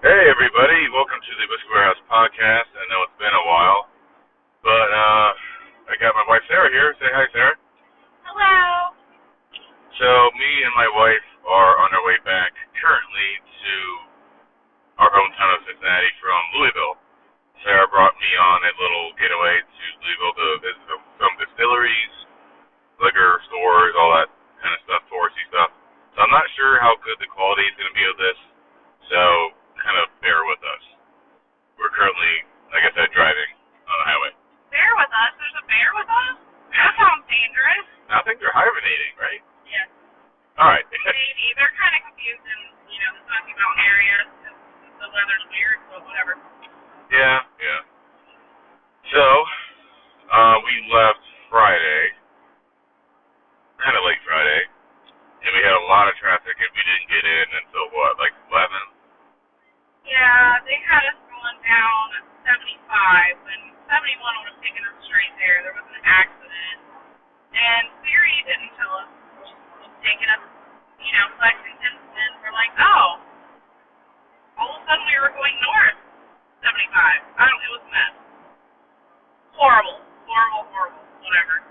Hey everybody, welcome to the Whiskey Warehouse podcast. I know it's been a while, but I got my wife Sarah here. Say hi, Sarah. Hello. So me and my wife are on our way back currently to our hometown of Cincinnati from Louisville. Sarah brought me on a little getaway to Louisville to visit some distilleries, liquor stores, all that kind of stuff, touristy stuff. So I'm not sure how good the quality is going to be of this, so kind of bear with us. We're currently, like I said, driving on the highway. Bear with us? There's a bear with us? That sounds dangerous. I think they're hibernating, right? Yes. All right. Maybe. They're kind of confused in, the Smoky Mountain area because the weather's weird, but whatever. Yeah. So, we left Friday, kind of late Friday, and we had a lot of traffic, and we didn't get in until, what, like 11? Yeah, they had us going down 75 when 71 would have taken us straight there. There was an accident. And Siri didn't tell us she was taking us, Lexington, and we're like, oh. All of a sudden we were going north 75. It was a mess. Horrible. Whatever.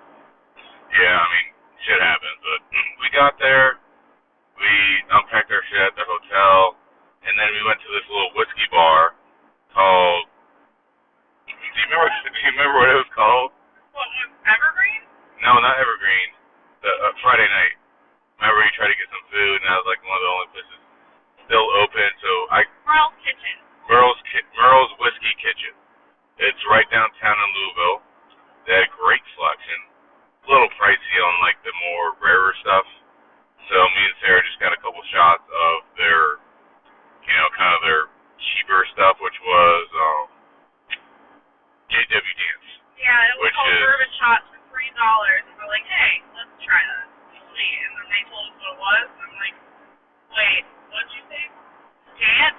Yeah, I mean, shit happens, but we got there, we unpacked our shit at the hotel, and then we went to this little whiskey bar called, do you remember what it was called? What was Evergreen? No, not Evergreen. The Friday night. Remember we tried to get some food, and that was like one of the only places still open. So Merle's Kitchen. Merle's Whiskey Kitchen. It's right downtown in Louisville. They had a great selection. A little pricey on like the more rarer stuff. So me and Sarah just got a couple shots of their, kind of their cheaper stuff, which was getaway dance. Yeah, it was called bourbon shots for $3, and we're like, hey, let's try that. Sweet. And then they told us what it was, and I'm like, wait, what'd you say? Dance?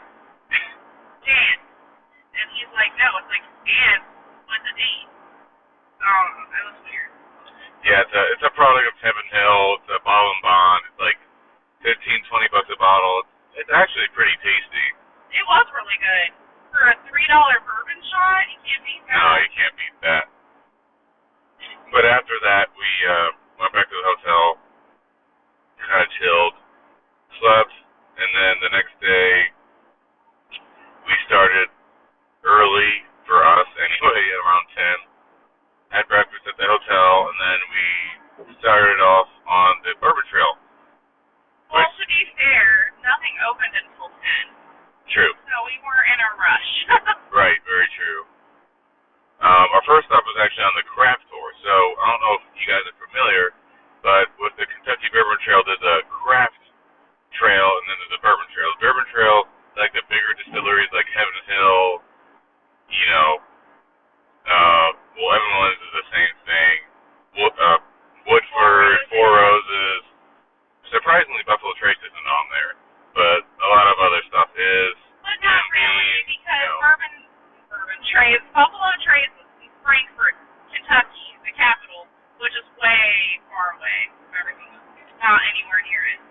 Dance. And he's like, no, it's like dance with a D. That was weird. Yeah, it's a product of Heaven Hill. It's a bottle and bond. It's like $15-20 a bottle. It's actually pretty tasty. It was really good. For a $3 bourbon shot, you can't beat that. No, you can't beat that. But after that, we went back to the hotel, kind of chilled, slept, and then the next day we started early for us anyway, around 10. Had breakfast at the hotel, and then we started off on the Bourbon Trail. Well, to be fair, nothing opened until 10. True. So we weren't in a rush. Right, very true. Our first stop was actually on the craft tour. So I don't know if you guys are familiar, but with the Kentucky Bourbon Trail, there's a craft trail, and then there's a Bourbon Trail. The Bourbon Trail, like the bigger distilleries like Heaven Hill, Everyone's is the same thing. Woodford, Four Roses. Surprisingly, Buffalo Trace isn't on there, but a lot of other stuff is. But not really, because Bourbon Trace, Buffalo Trace is in Frankfort, Kentucky, the capital, which is way far away from everything else. It's not anywhere near it.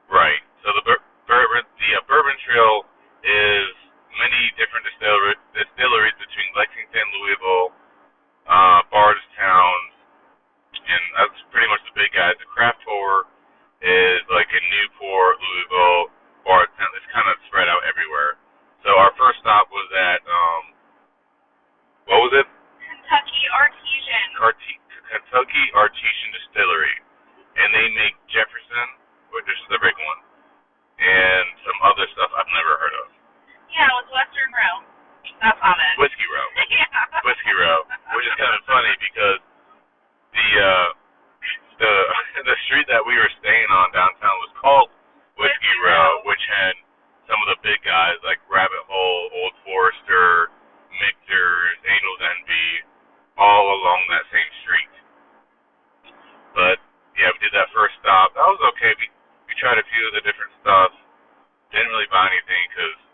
Right. So the Bourbon Trail is many different distilleries between Lexington, Louisville, Bardstown, and that's pretty much the big guys. The craft tour is like in Newport, Louisville, Bardstown. It's kind of spread out everywhere. So our first stop was at, what was it? Kentucky Artesian Distillery. And they make Jefferson, which is the big one, and some other stuff I've never heard of. Yeah, it was Western Row. That's on it. Whiskey Row. Yeah. Whiskey Row, which is kind of funny because the street that we were staying on downtown was called Whiskey Row, which had some of the big guys like Rabbit Hole, Old Forester, Michter's, Angel's Envy, all along that same street. But yeah, we did that first stop. That was okay. We tried a few of the different stuff. Didn't really buy anything because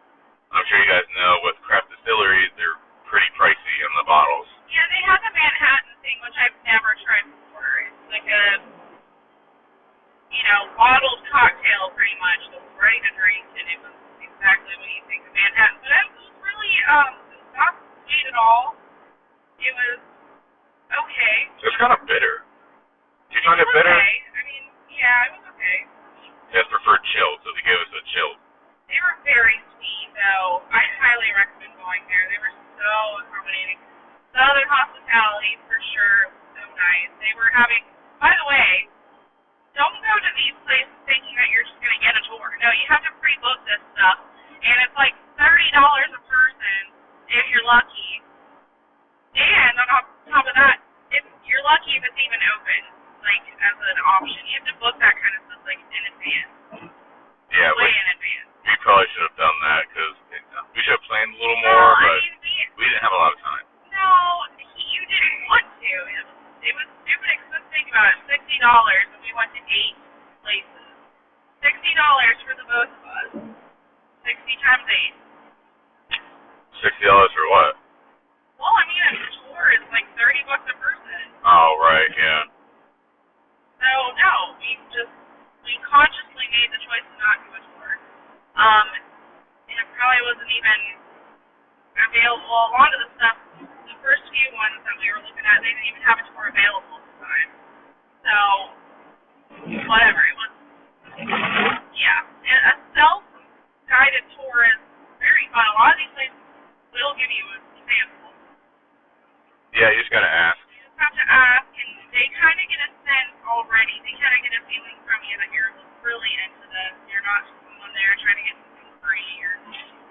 I'm sure you guys know with craft distilleries, they're pretty pricey on the bottles. Yeah, they have the Manhattan thing, which I've never tried before. It's like a, bottled cocktail pretty much that's ready to drink, and it was exactly what you think a Manhattan you're lucky. And on top of that, if you're lucky if it's even open, like as an option. You have to book that kind of stuff like in advance. Yeah, way in advance. We probably should have done that because we should have planned a little more, but we didn't have a lot of time. No, you didn't want to. It was stupid expensive. Think about it, $60, and we went to 8 places. $60 for the both of us. 60 times 8. $60 for what? Well, I mean, a tour is like $30 a person. Oh, right, yeah. So no, we consciously made the choice to not do a tour. And it probably wasn't even available. A lot of the stuff, the first few ones that we were looking at, they didn't even have a tour available at the time. So whatever, it was. Yeah, and a self-guided tour is very fun. A lot of these places will give you a sample. Yeah, you just gotta ask. You just have to ask, and they kind of get a sense already. They kind of get a feeling from you that you're really into this. You're not just someone there trying to get something free. You're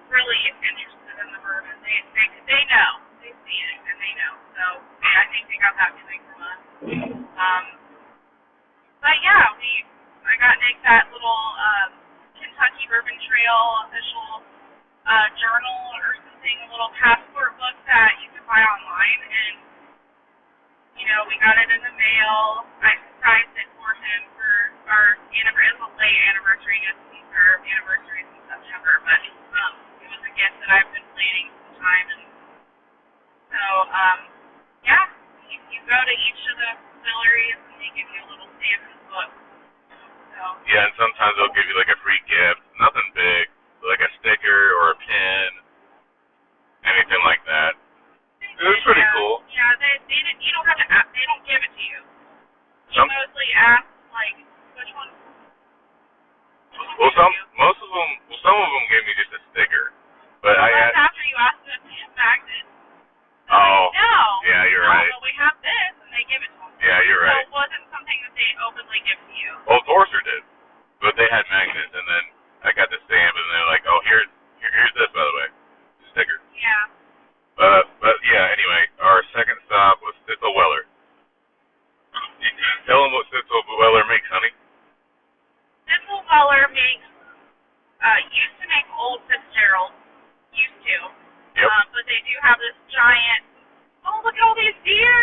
really interested in the bourbon. They know. They see it, and they know. So I think they got that feeling from us. But yeah, I got Nick that little Kentucky Bourbon Trail official journal or something, a little passport book that you can buy online, and we got it in the mail. I surprised it for him for our anniversary. It was a late anniversary, our anniversary is in September, but it was a gift that I've been planning some time, and so yeah, you go to each of the distilleries and they give you a little stamp in the book. So yeah, and sometimes they'll give you like a free gift, nothing big, like a sticker or a pin, anything like that. It was pretty cool. Yeah, you don't have to ask, they don't give it to you. You mostly ask, like, which one? Well, some of them gave me just a sticker, but I asked. After you ask them to have magnets. Oh. Like, no. Yeah, you're right. But we have this, and they give it to them. Yeah, you're right. So it wasn't something that they openly give to you. Well, Forster did, but they had magnets, and then I got the stamp, and they're like, "Oh, here's this, by the way, sticker." Yeah. But yeah. Anyway, our second stop was Sitzel Weller. Tell them what Sitzel Weller makes, honey. Sitzel Weller used to make Old Fitzgerald. Used to. Yep. But they do have this giant. Oh, look at all these deer!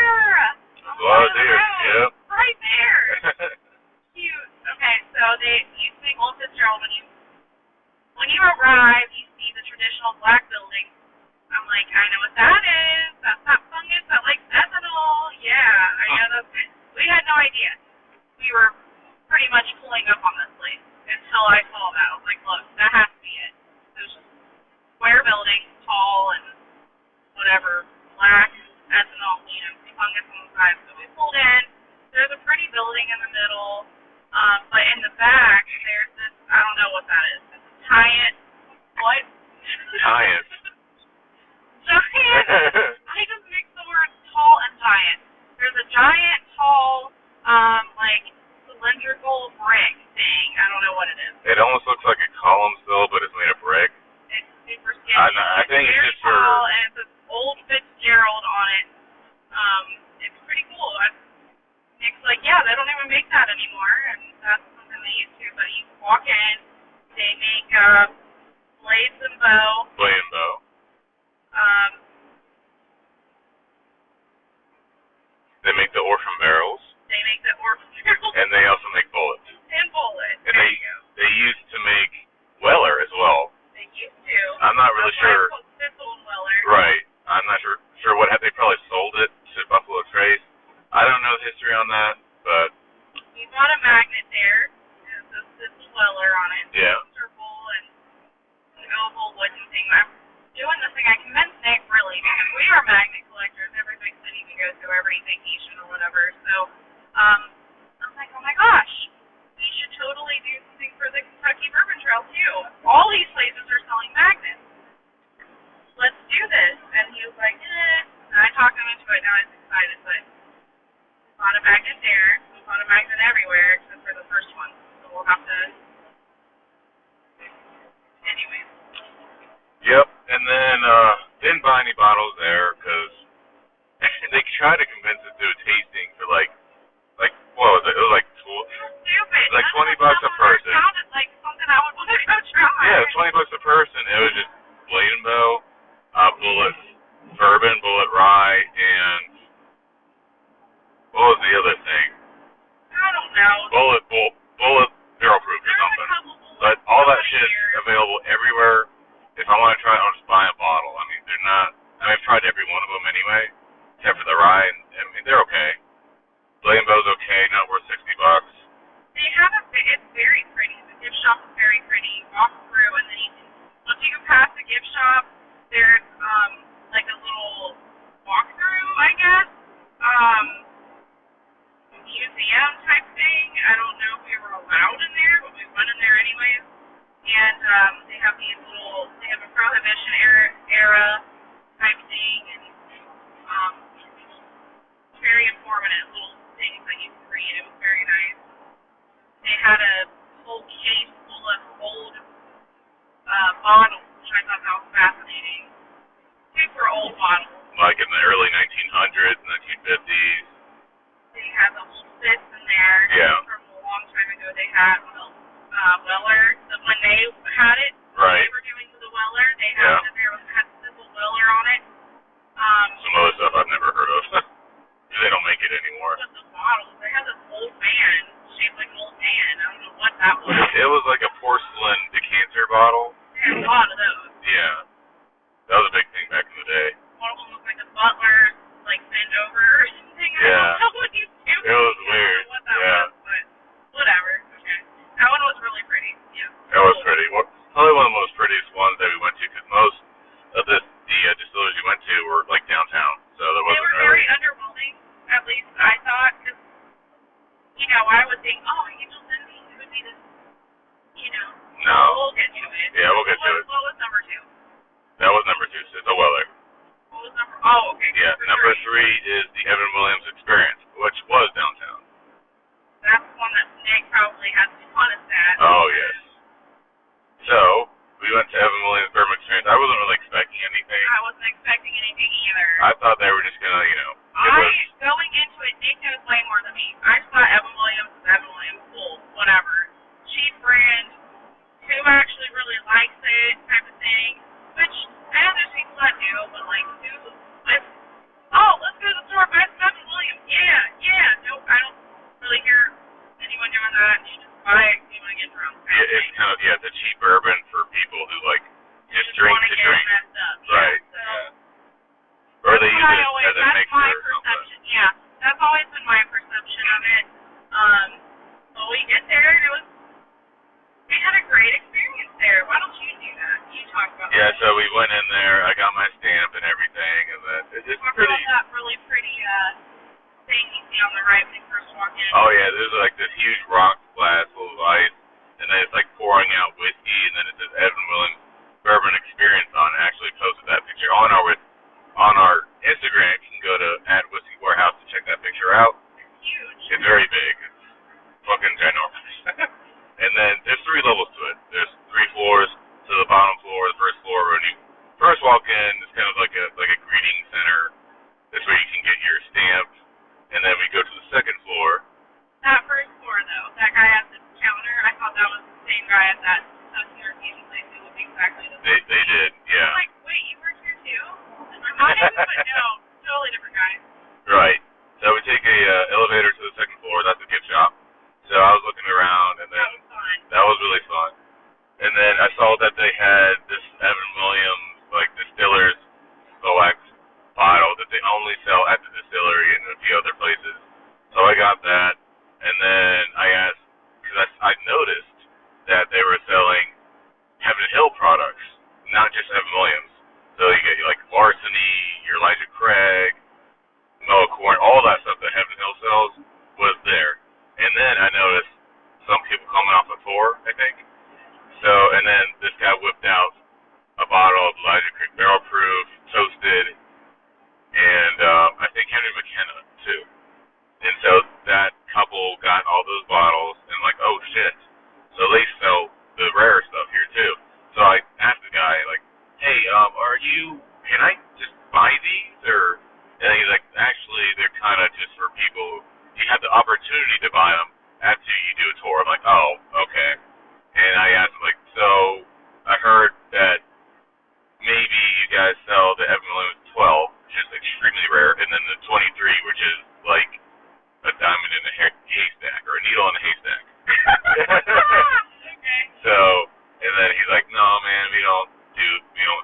A lot of deer. Yep. Right there. Cute. Okay, so they used to make Old Fitzgerald. When you arrive, you see the traditional black building. I'm like, I know what that is. That's that fungus that likes ethanol. Yeah, I know that's it. We had no idea. We were pretty much pulling up on this place until I saw that. I was like, look, that has to be it. It was just a square building, tall and whatever, black ethanol, fungus on the side. So we pulled in. There's a pretty building in the middle, but in the back there's this. I don't know what that is. It's a giant. What? Giant. Giant. I just mixed the words tall and giant. There's a giant, tall, like cylindrical brick thing. I don't know what it is. It almost looks like a column still, but it's made of brick. It's super skinny. I think it's very just for. tall, and it says Old Fitzgerald on it. It's pretty cool. Nick's like, yeah, they don't even make that anymore, and that's something they used to. But you walk in, they make blades and bow. Blade and bow. They make the orphan barrels. They make the orphan barrels. And they also make bullets. And bullets. And they used to make Weller as well. They used to. I'm not really sure. Sitzel and Weller. Right. I'm not sure what they probably sold it to Buffalo Trace. I don't know the history on that, but We bought a magnet there. It says Sitzel Weller on it. Yeah. Circle and an oval wooden thing. I'm doing this thing. I convinced Nick really because we are magnet collectors. Every big city we go to, every vacation or whatever. So I'm like, oh my gosh, we should totally do something for the Kentucky Bourbon Trail too. All these places are selling magnets. Let's do this. And he was like, eh. And I talked him into it. Now he's excited, but bought a magnet there. bottles there because they tried to convince us to do a tasting for like what was it? It was like Stupid. like $20 a person. It sounded like something I would want to go try. Yeah, $20 a person. It was just Blade and Bow, Bullet Bourbon, Bullet Rye, and what was the other thing? I don't know. Bullet Barrel Proof or something. But all that shit is available everywhere. If I want to try it, I'll just buy a bottle. I mean, they're not. I mean, I've tried every one of them anyway, except for the rye. And, I mean, they're okay. Blade and Bow's okay, not worth $60. They have it's very pretty. The gift shop is very pretty. You walk through, and then once you go past the gift shop, there's like a little walkthrough, I guess. Museum type thing. I don't know if we were allowed in there, but we went in there anyways. And they have a Prohibition era type thing, and very informative little things that you can read. It was very nice. They had a whole case full of old bottles, which I thought that was fascinating. Super old bottles. Like in the early 1900s, 1950s. They had the old fits in there. Yeah. From a long time ago, they had Weller. When they had it, right. They were doing the Weller. They had had simple Weller on it. Some other stuff I've never heard of. They don't make it anymore. But the bottles, they had this old man shaped like an old man. I don't know what that was. It was like a porcelain decanter bottle. They had a lot of those. Yeah. That was a big thing back in the day. One of them was like a butler, like bent over or something. Yeah. I don't know what he's doing. It was weird. I don't know what that was, but whatever. Okay. That one was really pretty. Yeah. It was pretty. Probably one of the most prettiest ones that we went to, because most of the distilleries we went to were like downtown, so there wasn't really. They were very underwhelming, at least I thought, because I would think, oh, Angel Cindy, it would be this, No. We'll get to it. Yeah, we'll get to it. What was number 2? That was number 2. It's a Weller. What was number? Oh, okay. Yeah. Number 3 is the Evan Williams Experience, which was downtown. That's one that Nick probably has the funnest at. Oh yes. So we went to Evan Williams Bourbon Experience. I wasn't really expecting anything. I wasn't expecting anything either. I thought they were just gonna, Going into it, Nick knows way more than me. I just thought Evan Williams is Evan Williams, cool, whatever. Cheap brand, who actually really likes it, type of thing. Which I know there's people that do, but like, let's go to the store, buy some Evan Williams. Yeah. Nope, I don't really hear anyone doing that. You just buy it, you want to get drunk. It's kind of it's a cheap bourbon for people who like just drink to drink. Messed up. Right. So, yeah. Or they use it as a mixer or something. Yeah, that's always been my perception of it. But we get there, and we had a great experience there. Why don't you do that? You talk about Yeah, that. so we went in there. I got my stamp and everything, and then it's pretty. That really pretty thing you see on the right when you first walk in. Oh yeah, there's like this huge rock glass full of ice, and then it's like pouring out whiskey, and then it says Evan Williams Bourbon Experience on it. I actually posted that picture on our Instagram. You can go to @whiskeywarehouse to check that picture out. It's huge. It's very big. It's fucking ginormous. And then there's 3 levels to it. There's 3 floors. To the bottom floor, the first floor, when you first walk in, it's kind of like a greeting center. That's where you can get your stamp. And then we go to the second floor. That first floor, though, that guy at the counter, I thought that was the same guy at that Customer Fusion place. It looked exactly the same. They did, yeah. I'm like, wait, you work here too? My name, but no, totally different guy. Right. So we take a elevator to the second floor. That's the gift shop. So I was looking around, and then That was fun. That was really fun. And then I saw that they had this Evan Williams, like, distiller's select bottle that they only sell at the distillery and a few other places. So I got that, and then I asked, because I noticed that they were selling Heaven Hill products, not just Evan Williams. So you get like Larceny, your Elijah Craig, Noah Corn, all that stuff that Heaven Hill sells was there. And then I noticed some people coming off a tour, I think. So, and then this guy whipped out a bottle of Elijah Creek Barrel Proof, toasted, and I think Henry McKenna, too. And so that couple got all those bottles, and like, oh, shit. So they sell the rare stuff here, too. So I asked the guy, like, hey, can I just buy buy these, or? And he's like, actually, they're kind of just for people. You have the opportunity to buy them after you do a tour. I'm like, oh, okay. And I asked him, like, so I heard that maybe you guys sell the Evan Williams 12, which is extremely rare, and then the 23, which is like a diamond in a haystack, or a needle in a haystack. Okay. So, and then he's like, no, man, we don't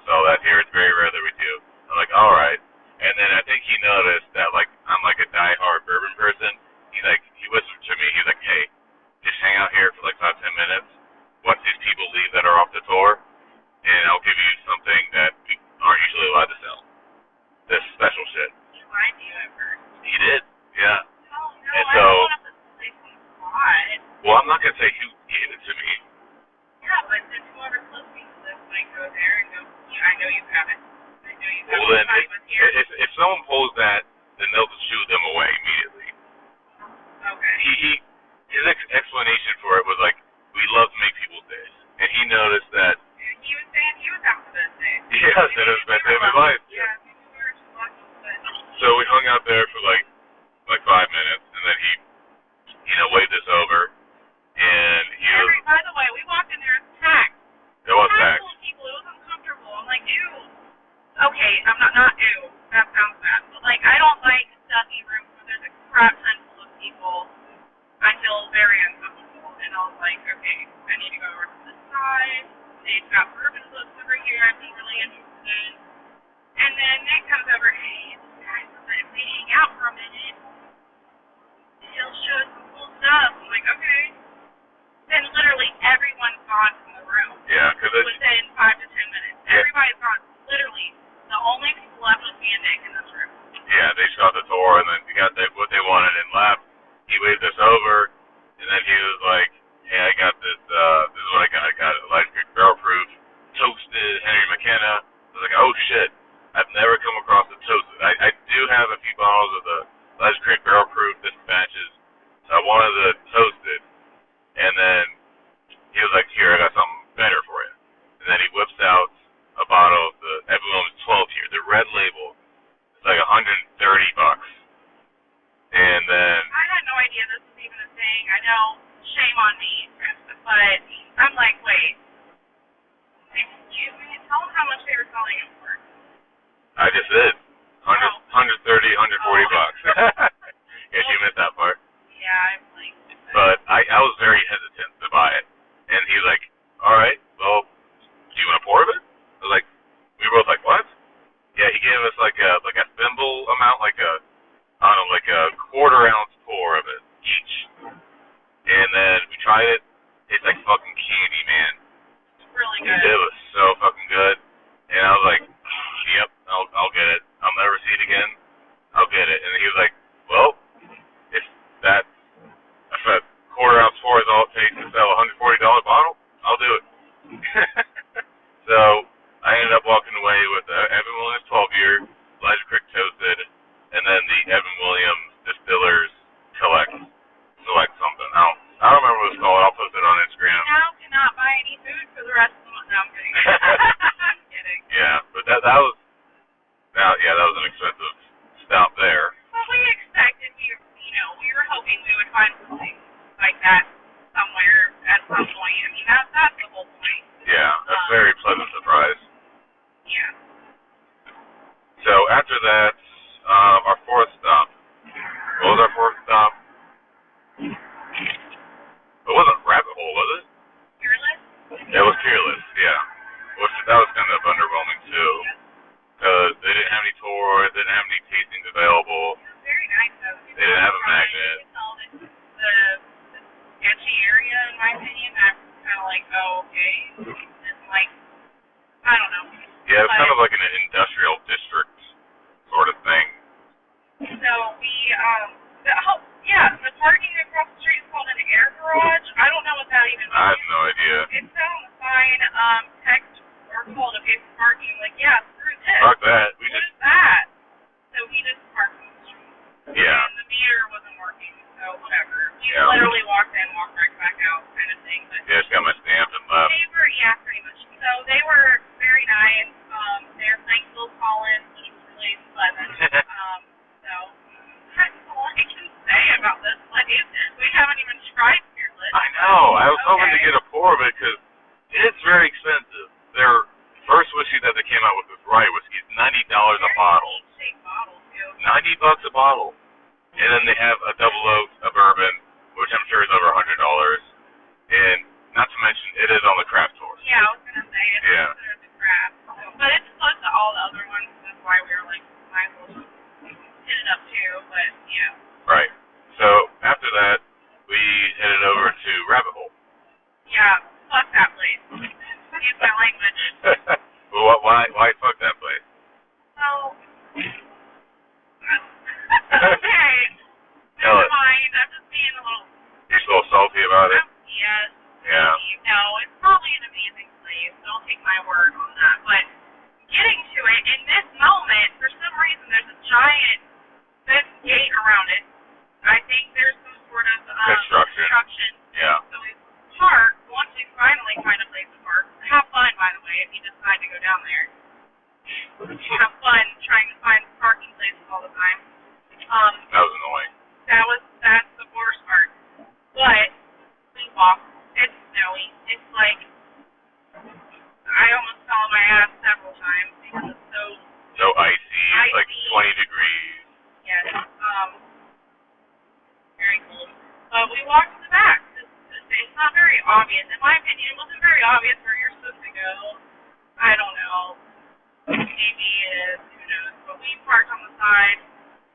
sell that here. It's very rare that we do. I'm like, all right. And then I think he noticed that, like, I'm like a diehard bourbon person. He whispered to me, he's like, hey, just hang out here for like 5-10 minutes. Once these people leave that are off the tour, and I'll give you something that we aren't usually allowed to sell. This special shit. He lied to you at first. He did, yeah. Oh, no, and I so, don't want to put the place on the spot. well, I'm not going to say who gave it to me. Yeah, but then whoever's listening to this might go there and go, yeah, I know you have it. I know you have Well, it. then, if someone pulls that, then they'll just shoo them away immediately. Okay. His explanation for it was like, we love to make people's days. And he noticed that. And he was saying he was out for this day. Yeah, that it was the best day of his life. Yeah, maybe we were just lucky, but. So we hung out there for like 5 minutes, and then he, waved us over. And he was. By the way, we walked in there packed. It was packed. Full of people. It was uncomfortable. I'm like, ew. Okay, I'm not ew. That sounds bad. But like, I don't like stuffy rooms where there's a crap ton full of people. I feel very uncomfortable. And I was like, okay, I need to go over to this side. They've got bourbon books over here I'd be really interested in. And then Nick comes over, hey, this guy's if we hang out for a minute, he'll show us some cool stuff. I'm like, okay. Then literally everyone's gone from the room. Yeah, because within 5 to 10 minutes. Yeah. Everybody's gone. Literally, the only people left was me and Nick in this room. yeah, they shot the tour, and then we got what they wanted and left. He waved us over, and then he was like, hey, I got this, this is what I got. I got a Light Creek Barrel Proof Toasted Henry McKenna. I was like, oh, shit. I've never come across a toasted. I do have a few bottles of the Light Creek Barrel Proof different batches, so I wanted the toasted. And then he was like, here, I got something better for you. And then he whips out a bottle of the Evan Williams 12 here, the red label. It's like $130. And then I had no idea this was even a thing. I know, shame on me, but I'm like, wait, excuse me, tell them how much they were selling it for. I just did. 130, 140 bucks. Yeah, you missed that part. Yeah, I'm like. But I was very hesitant to buy it. And he was like, all right, well, do you want a pour of it? I was like, we were both like, what? Yeah, he gave us like a thimble amount, like a quarter-ounce pour of it each. And then we tried it. It's like fucking candy, man. It's really good. It was so fucking good. And I was like, yep, I'll get it. I'll never see it again. I'll get it. And he was like, well, if a quarter-ounce pour is all it takes to sell a $140 bottle, I'll do it. So I ended up walking away with the Evan Williams 12-year, Elijah Creek Toasted, and then the Evan Williams Distillers Select something. I don't remember what it's called. I'll post it on Instagram. Now cannot buy any food for the rest of the month. No, I'm kidding. I'm kidding. Yeah, but that was an expensive stop there. Well, we expected we were hoping we would find something like that somewhere at some point. I mean, that's the whole point. Yeah, a very pleasant surprise. Yeah. So after that, our fourth stop. What was our fourth stop? It wasn't Rabbit Hole, was it? Fearless? It was Fearless, yeah. That was kind of underwhelming too, because they didn't have any tours, they didn't have any tastings available. It was very nice though. They didn't have a magnet. The sketchy area, in my opinion, that's kind of like, oh, okay. It's like, I don't know. Yeah, it's kind of like an industrial district sort of thing. So we, the parking across the street is called an air garage. I don't know what that even means. I have no idea. It said on the sign, text or call to pay for parking. Like, yeah, screw this. Fuck that. What is that? So we just parked on the street. Yeah. And the meter wasn't working, so whatever. We Yeah. literally walked in, walked right back out kind of thing. But Yeah, just got my stamp and left. they were, yeah, pretty much. So they were very nice. They're thankful rye whiskey. It's $90 a bottle. $90 a bottle. And then they have a double oak, a bourbon, which I'm sure is over $100. And not to mention, it is on the craft tour. Yeah, I was gonna say it's considered the craft. So, but it's close to all the other ones. That's why we were like, might as well hit it up too. But yeah. Right. So after that, we headed over to Rabbit Hole. Yeah, fuck that place. Excuse my language. Well, why fuck that place? So, okay. Never mind. I'm just being a little. You're a little salty about it? Yes. Yeah. No, it's probably an amazing place. Don't take my word on that. But getting to it, in this moment, for some reason, there's a giant fence gate around it. I think there's some sort of construction. Yeah. So we park once we finally find a place to park. Have fun, by the way, if you decide to go down there. Have fun trying to find parking places all the time. That was annoying. That's the worst part. But we walk. It's snowy. It's like I almost fell on my ass several times because it's so icy. It's like 20 degrees. Yes. Very cold. But we walked to the back. It's not very obvious. In my opinion, it wasn't very obvious where you're supposed to go. I don't know. Maybe it is. Who knows? But we parked on the side,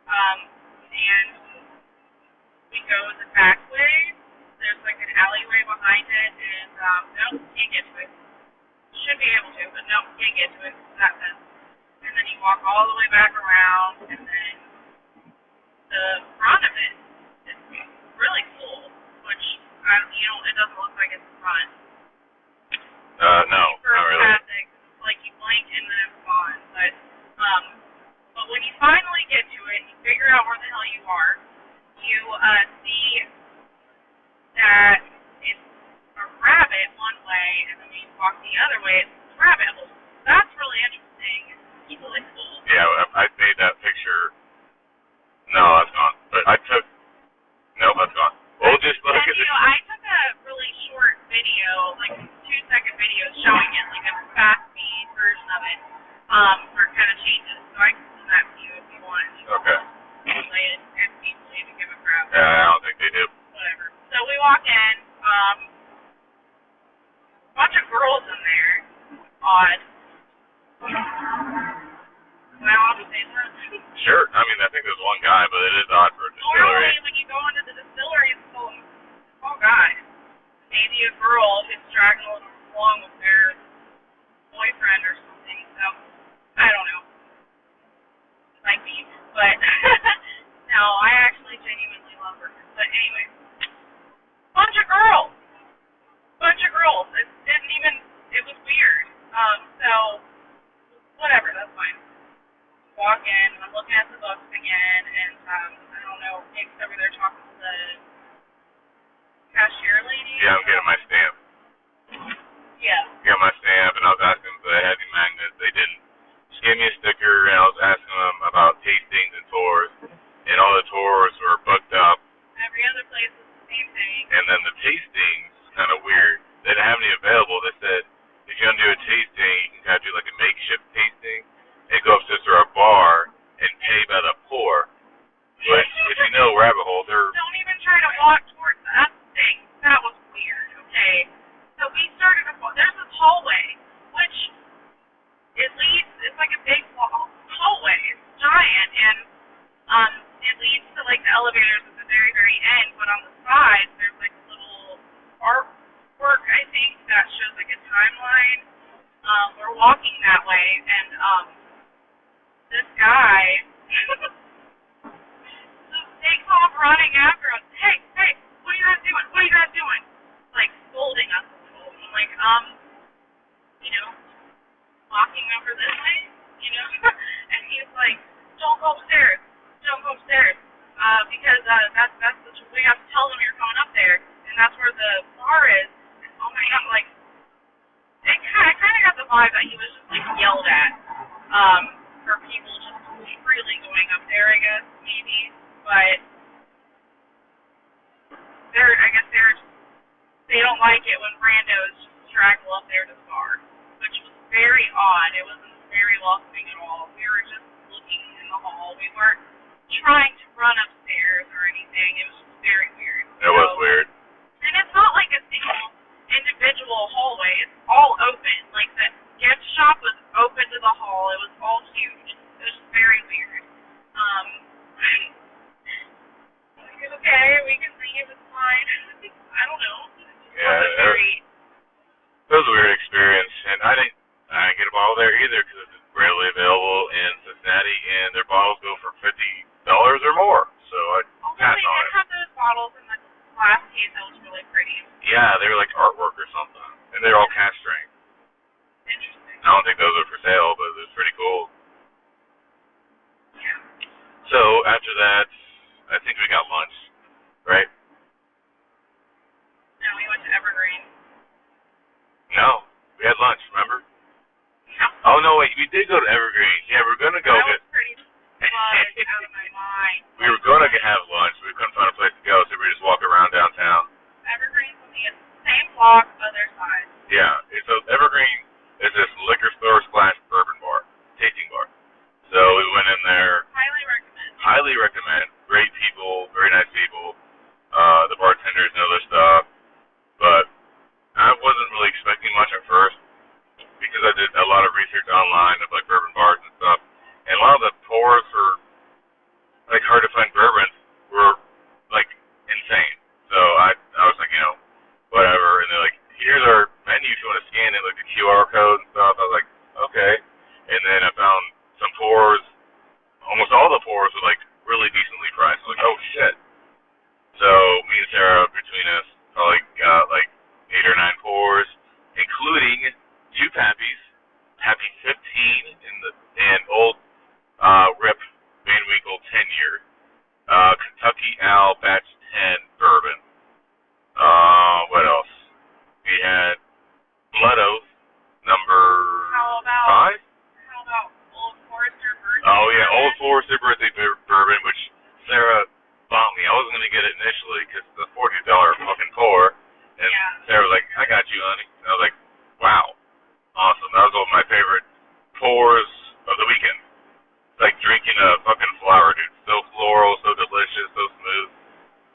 and we go the back way. There's like an alleyway behind it, and no, can't get to it. Should be able to, but no, can't get to it. That fence. And then you walk all the way back around, and then the front of it is really cool, which it doesn't look like it's the front. No, not really. Classic. It's like you blink and then it's gone. But when you finally get to it, you figure out where the hell you are. You see that it's a rabbit one way, and then when you walk the other way, it's a rabbit hole. That's really interesting. It's really cool. Yeah, I made that picture. No, that's gone. But no, that's gone. We'll just look at it. I took a really short video, like 2-second video showing it, like a fast speed version of it, where it kind of changes. So I can send that to you if you want. Okay. Play it and people even give a crap. Yeah, I don't think they do. Whatever. So we walk in, bunch of girls in there. Odd. Am I allowed to say that? Sure. I mean, I think there's one guy, but it is odd for a distillery. Normally, when you go into the distillery, it's all guys. Maybe a girl who's dragging along with their boyfriend or something. So, I don't know. Like me. But, no, I actually genuinely love her. But anyway. Bunch of girls. It was weird. So, whatever, that's fine. Walk in, I'm looking at the books again, and I don't know, Nick's over there talking to the cashier lady. Yeah, I'm getting my stamp. Yeah. Got my stamp, and I was asking if they had any magnets. They didn't. She gave me a sticker, and I was asking them about tastings and tours, and all the tours were booked up. Every other place is the same thing. And then the tastings, kind of weird. They didn't have any available. They said, if you're going to do a tasting, you can kind of do like a makeshift tasting, and go upstairs to our bar and pay by the pour. But if you know Rabbit Hole, Don't even try to walk towards that thing. That was weird, okay? So we started there's this hallway, which it's like a big hallway. It's giant, and it leads to like the elevators at the very, very end, but on the side, there's like a little artwork, I think, that shows like a timeline. We're walking that way, and this guy takes off running after us. Hey, what are you guys doing? What are you guys doing? Like, scolding us a little. I'm like, walking over this way, and he's like, don't go upstairs. Because we have to tell them you're going up there, and that's where the bar is. And oh my god, like, I kind of got the vibe that he was just like yelled at, for people just freely going up there, I guess, maybe. But they don't like it when randos just straggle up there to the bar, which was very odd. It wasn't very welcoming at all. We were just looking in the hall. We weren't trying to run upstairs or anything. It was just very weird. It was weird. And it's not like a single individual hallway. It's all open. Like the gift shop was open to the hall. It was all huge. It was just very weird. Okay, we can leave. It's fine. I don't know. It was a weird experience, and I didn't get a bottle there either because it's readily available in Cincinnati, and their bottles go for $50 or more. So I passed on it. They had those bottles in the glass case that was really pretty. Yeah, they were like artwork or something, and they're all cask strength. Interesting. I don't think those are for sale, but it was pretty cool. Yeah. So after that, I think we got lunch, right? No, we went to Evergreen. No, we had lunch, remember? Yeah. Oh, no, wait, we did go to Evergreen. Yeah, we were going to go That was pretty buzzed out of my mind. We were going to have lunch. We couldn't find a place to go, so we just walked around downtown. Evergreen's on the same block, other side. Yeah, so Evergreen is this liquor store / bourbon bar, tasting bar. So we went in there. Highly recommend. Highly recommend. Great people, very nice people. The bartenders know their stuff. But I wasn't really expecting much at first because I did a lot of research online of like bourbon bars and stuff. And a lot of the pours for like hard to find bourbons were like insane. So I was like, whatever. And they're like, here's our menu if you want to scan it, like the QR code and stuff. I was like, okay. And then I found some pours. Almost all the pours were like really decently priced. I was like, oh shit. So me and Sarah, between us, probably got like 8 or 9 pours, including 2 Pappies, Pappy 15 and old Rip Van Winkle 10-year, Kentucky Al Batch 10 bourbon. What else? We had Blood Oath number 5. How about Old Forester birthday? Oh yeah, Old Forester birthday bourbon, which Sarah bought me. I wasn't gonna get it initially because it's a $40 fucking pour, and Sarah was like, "I got you, honey." And I was like, "Wow, awesome!" That was one of my favorite pours of the weekend. It's like drinking a fucking flower, dude. So floral, so delicious, so smooth,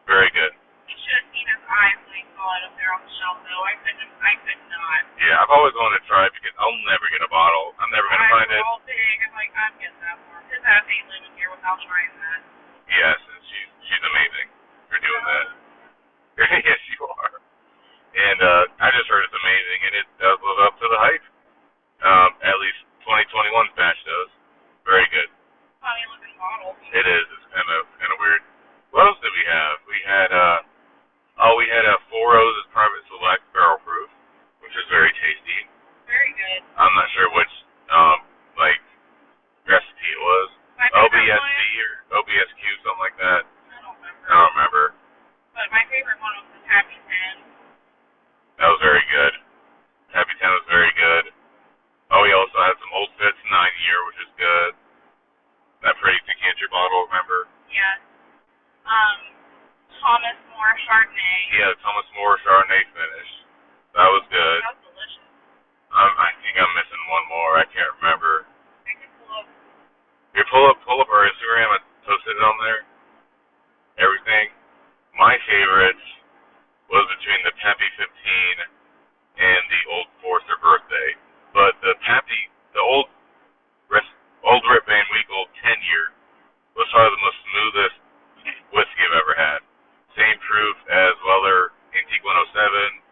very good. You should have seen his eyes when he saw it up there on the shelf, though. I could not. Yeah, I've always wanted to try it because I'll never get a bottle. I'm never gonna find it. All big. I'm like, I'm getting that for him. His ass ain't living here without trying that. Yes, and she's amazing for doing that. Yes, you are. And I just heard it's amazing, and it does live up to the hype. At least 2021's batch does. Very good. Funny looking bottle. It is. It's kind of weird. What else did we have? We had we had a Four Roses Private Select Barrel Proof, which is very tasty. Very good. I'm not sure which like recipe it was. OBSC or OBSQ, something like that. I don't remember. But my favorite one was the Happy 10. That was very good. Happy 10 was very good. Oh, we also had some Old Fitz 9-year, which is good. That pretty decanter bottle, remember? Yes. Thomas More Chardonnay. Yeah, Thomas More Chardonnay finish. That was good. That was delicious. I think I'm missing one more. I can't remember. I can pull up. Here, pull up our Instagram and post it on there. Everything. My favorite was between the Pappy 15 and the Old Forester birthday. But the Pappy, the old Rip Van Winkle 10-year was probably the most smoothest whiskey I've ever had. Same proof as Weller Antique 107,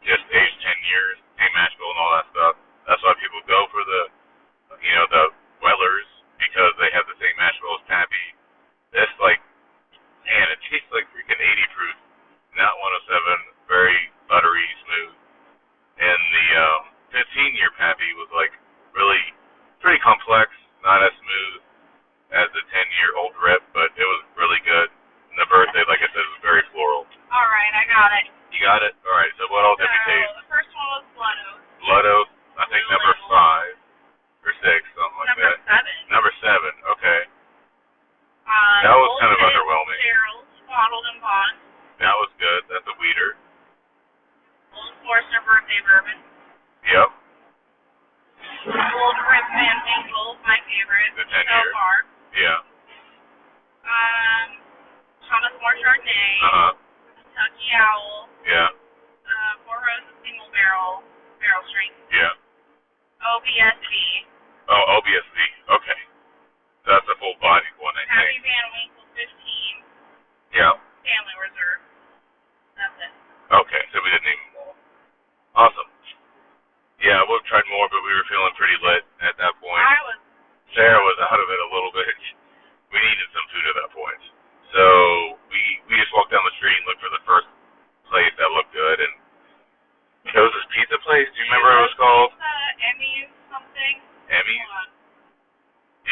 just aged 10 years, same mash bill and all that stuff. That's why people go for the Wellers, because they have the same mash bill as Pappy. This, like, man, it tastes like freaking 80 proof, not 107, very buttery, smooth. And the 15-year Pappy was, like, really pretty complex, not as smooth as the 10-year Old Rip, but it was really good. And the birthday, like I said, was very floral. All right, I got it. You got it? All right, so what else did we taste? The first one was Blood Oath. Blood Oath, I think number 5 or 6, something like that. Number 7, okay. That was kind of underwhelming. Gerald's Bottled and Bond. That was good. That's a weeder. Old Forester Birthday Bourbon. Yep. Old Rip Van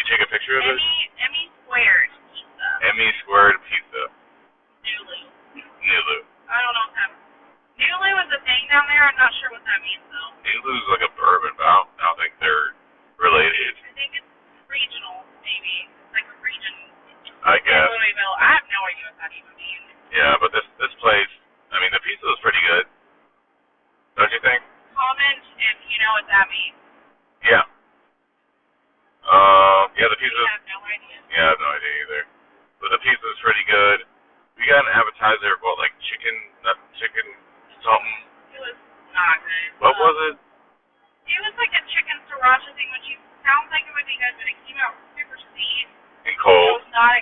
take a picture of it? Emmy Squared Pizza. Emmy Squared Pizza. Nulu. Nulu. I don't know what that means. Nulu is a thing down there. I'm not sure what that means, though. Nulu's like a bourbon, but I don't think they're related. I think it's regional, maybe. It's like a region. I guess. Louisville. I have no idea what that even means. Yeah, but this place, I mean, the pizza is pretty good. Don't you think? Comment if you know what that means. Yeah. Yeah, the pizza. I have no idea. Yeah, I have no idea either. But the pizza is pretty good. We got an appetizer, what, like chicken something. It was not good. What was it? It was like a chicken sriracha thing, which sounds like it would be good, but it came out super sweet. And cold. I was not,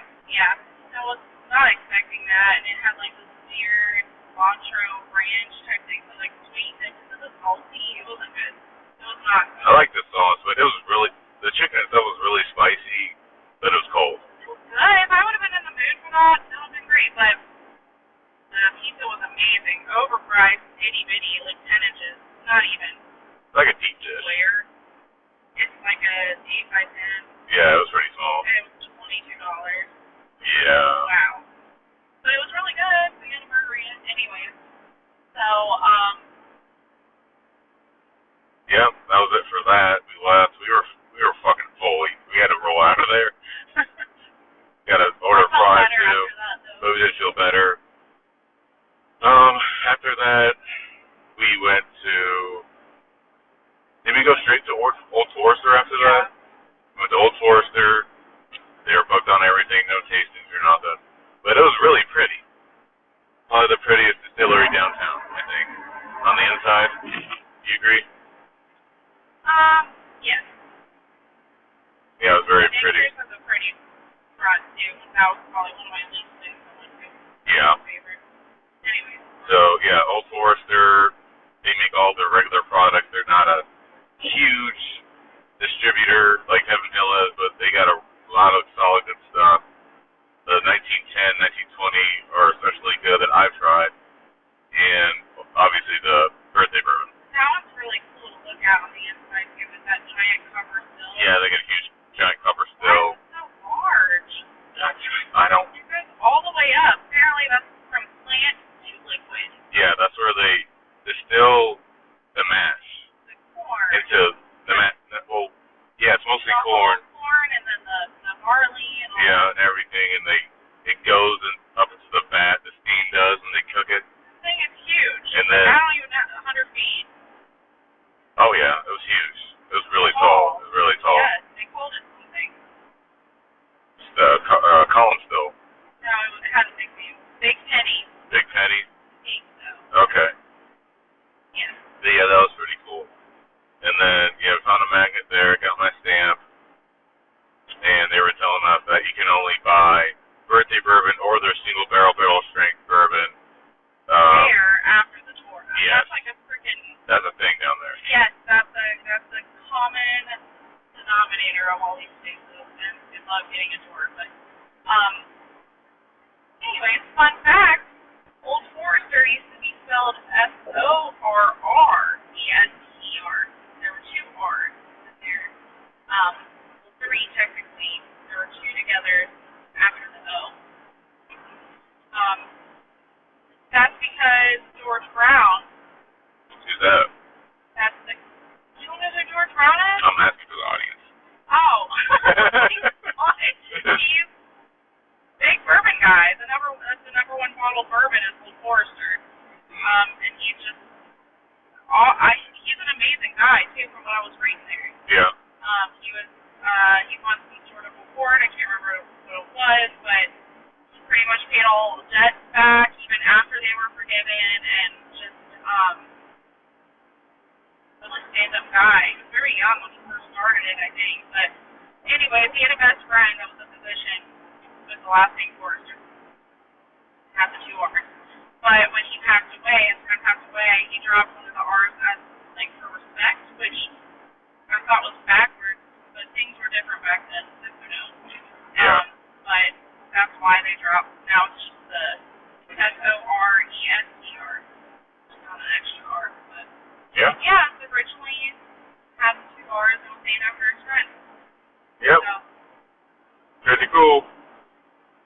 I was not expecting that, and it had like this weird cilantro ranch type thing, so like sweet into the salty. It wasn't good. It was not good. I like the sauce, but it was really, the chicken itself was really spicy, but it was cold. It was good. If I would have been in the mood for that, that would have been great, but the pizza was amazing. Overpriced, itty bitty, like 10 inches. Not even. It's like a deep dish. Square. It's like a 8 by 10. Yeah, it was pretty small. And it was $22. Yeah. Wow. But it was really good. We got a margarita. Anyways. So, Yep, that was it for that. We left. We were fucking full. We had to roll out of there. Got to order fries too. But we did feel better. After that, we went to. Did we go straight to Old Forester after that? We went to Old Forester. They were booked on everything, no tastings or nothing. But it was really pretty. Probably the prettiest distillery downtown, I think. On the inside. Do you agree? yes. Yeah, it was very pretty. It was a pretty front too. That was probably one of my least things I went to. Yeah. Favorite. Anyways. So, yeah, Old Forester, they make all their regular products. They're not a huge distributor like Heaven Hill is, but they got a lot of solid good stuff. The 1910, 1920 are especially good that I've tried. And obviously the birthday bourbon. That one's really cool to look at on the inside too, with that giant cover still. Yeah, they got a huge giant cover Why still. is it so large? I don't. It goes all the way up. Apparently that's from plant to liquid. Yeah, that's where they distill the mash The corn. into the mash. Well, yeah, it's mostly corn. Corn and then the barley and all Yeah, that. and everything, and it goes up into the vat. The steam does, and they cook it. This thing is huge. And then, I don't even know, 100 feet. oh yeah, it was huge. It was really tall. It was really tall. Yes, they called it something. Collinsville. No, it had a big name. Big Penny. Big Penny. I think so. Okay. Yeah. But yeah, that was pretty cool. And then, yeah, found a magnet there, got my stamp, and they were telling us that you can only buy birthday bourbon or their single barrel strength bourbon. There after the tour. Yes. That's like a freaking. That's a thing down there. Yes, that's a common denominator of all these places, and I love getting a tour. But anyways, fun fact: Old Forester used to be spelled Sorrester. There were two R's in there. Three technically. There were two together after the O. That's because George Brown. Who's that? That's the. You don't know who George Brown is? I'm asking for the audience. Oh. He's big bourbon guy. That's the number one bottle of bourbon is Old Forester. And he's just. He's an amazing guy too. From when I was reading there. Yeah. He won some sort of award. I can't remember what it was, but he pretty much paid all the debts back even after they were forgiven, and just really stand-up guy. He was very young when he first started it, I think. But anyways, he had a best friend that was a physician with the last name Forrester. Had the two R's. But when he passed away, his friend passed away, he dropped one of the R's as like for respect, which I thought was backwards, but things were different back then, so who knows. Yeah. But that's why they dropped. Now it's just the Sorrester. Just not an extra R. But Yeah. yeah, it originally had the two R's and was named after his friend. Yep. So cool.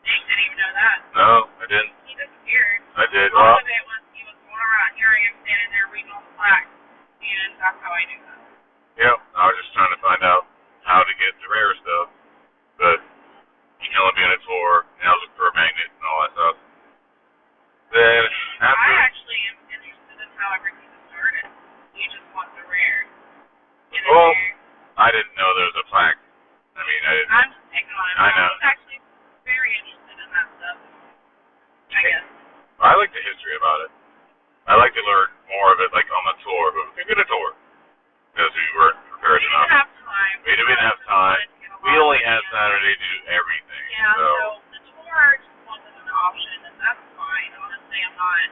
Jake didn't even know that. No, I didn't. He disappeared. I did. All of it was he was going around. Here I am standing there reading all the plaques, and that's how I knew that. Yep, I was just trying to find out how to get the rare stuff, but you can only be on a tour, and I was looking for a magnet and all that stuff. Then after, I actually am interested in how everything started. You just want the rare. well, I didn't know there was a plaque. I mean, I didn't. I'm just taking on it. I know. He's actually very interested in that stuff. I guess. I like the history about it. I like to learn more of it, like on the tour, but we did a tour because we weren't prepared We enough. didn't have time. We didn't have time. We only had Saturday to do everything. Yeah, so the tour just wasn't an option, and that's fine. Honestly, I'm not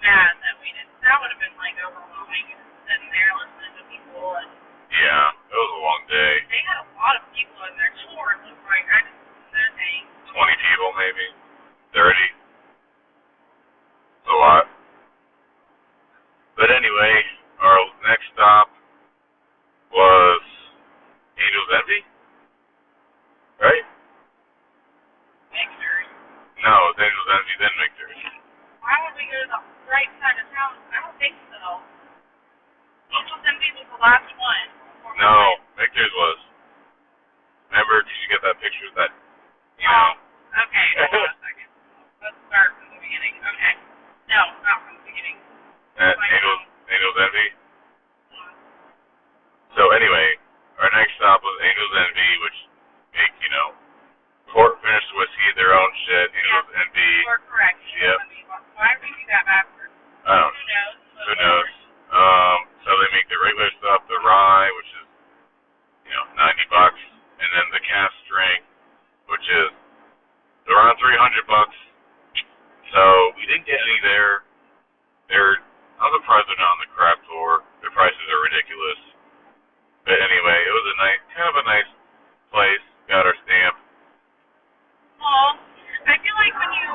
mad that we didn't. That would have been like overwhelming, sitting there listening to people, and yeah, it was a long day. they had a lot of people in their tour. It looked like I just said, dang. 20 people, maybe 30. It's a lot. But anyway, our next stop was Angel's Envy, right? Mixers. No, it was Angel's Envy, then Victor's. Why would we go to the right side of town? I don't think so. Angel's Envy was the last one. No, Victor's was. Remember, did you get that picture of that, you know? Okay, hold on a second. Let's start from the beginning. Okay. No, not from the beginning. At Angel's Envy. So anyway, our next stop was Angel's Envy, which make, you know, port finished whiskey, their own shit, Angel's Envy. You are correct. Yep. Why did we do that backwards? I don't know. Who knows? Who knows? So they make the regular stuff, the rye, which is, you know, $90, and then the cask strength, which is around $300. So we didn't get any there. I'm surprised they're not on the craft tour. Their prices are ridiculous. But anyway, it was a nice, kind of a nice place. Got our stamp. Well, I feel like when you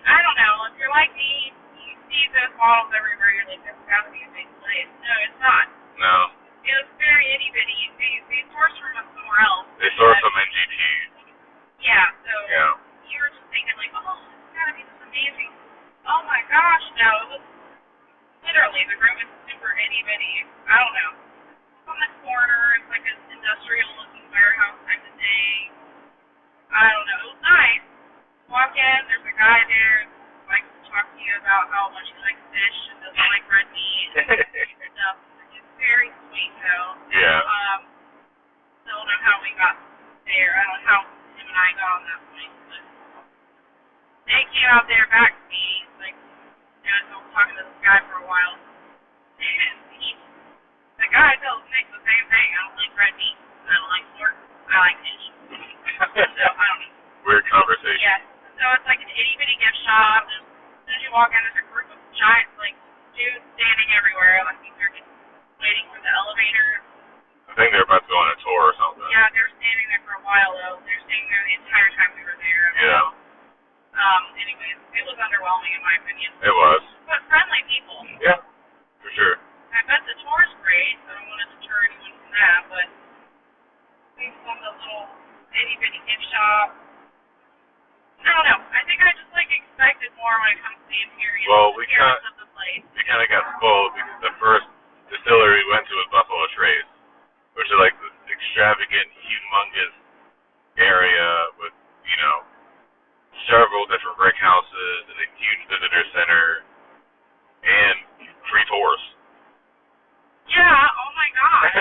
I don't know, if you're like me, you see those bottles everywhere, you're like, this has got to be a big place. No, it's not. No. It was very itty bitty. They sourced from somewhere else. They sourced from NGP. Yeah, so Yeah. you were just thinking like, oh, this has got to be this amazing. Oh my gosh, no, it was literally, the room is super itty bitty. I don't know. It's on the corner, it's like an industrial looking warehouse type of thing. I don't know, it was nice. Walk in, there's a guy there who likes to talk to you about how much he likes fish and doesn't like red meat and stuff. It's very sweet though. Yeah. Don't know how we got there. I don't know how him and I got on that point, but they came out there back to me, like, you know, so I was talking to this guy for a while, and the guy tells Nick the same thing. I don't like red meat. I don't like pork. I like fish. So, I don't know. Weird conversation. Yeah. So it's like an itty bitty gift shop. As soon as you walk in, there's a group of giant, like, dudes standing everywhere. Like, they're just waiting for the elevator. I think they're about to go on a tour or something. Yeah, they were standing there for a while, though. They were standing there the entire time we were there. Yeah. Anyways, it was underwhelming in my opinion. It was. But friendly people. Yeah, for sure. I bet the tour's great, so I don't want to deter anyone from that, but things on the little itty bitty gift shop. I don't know. I think I just like expected more when it comes to the interior. Well, the appearance of the place. We kind of got spoiled because the first distillery we went to was Buffalo Trace, which is like this extravagant, humongous area with, you know, several different brick houses and a huge visitor center and free tours. Yeah, oh my gosh.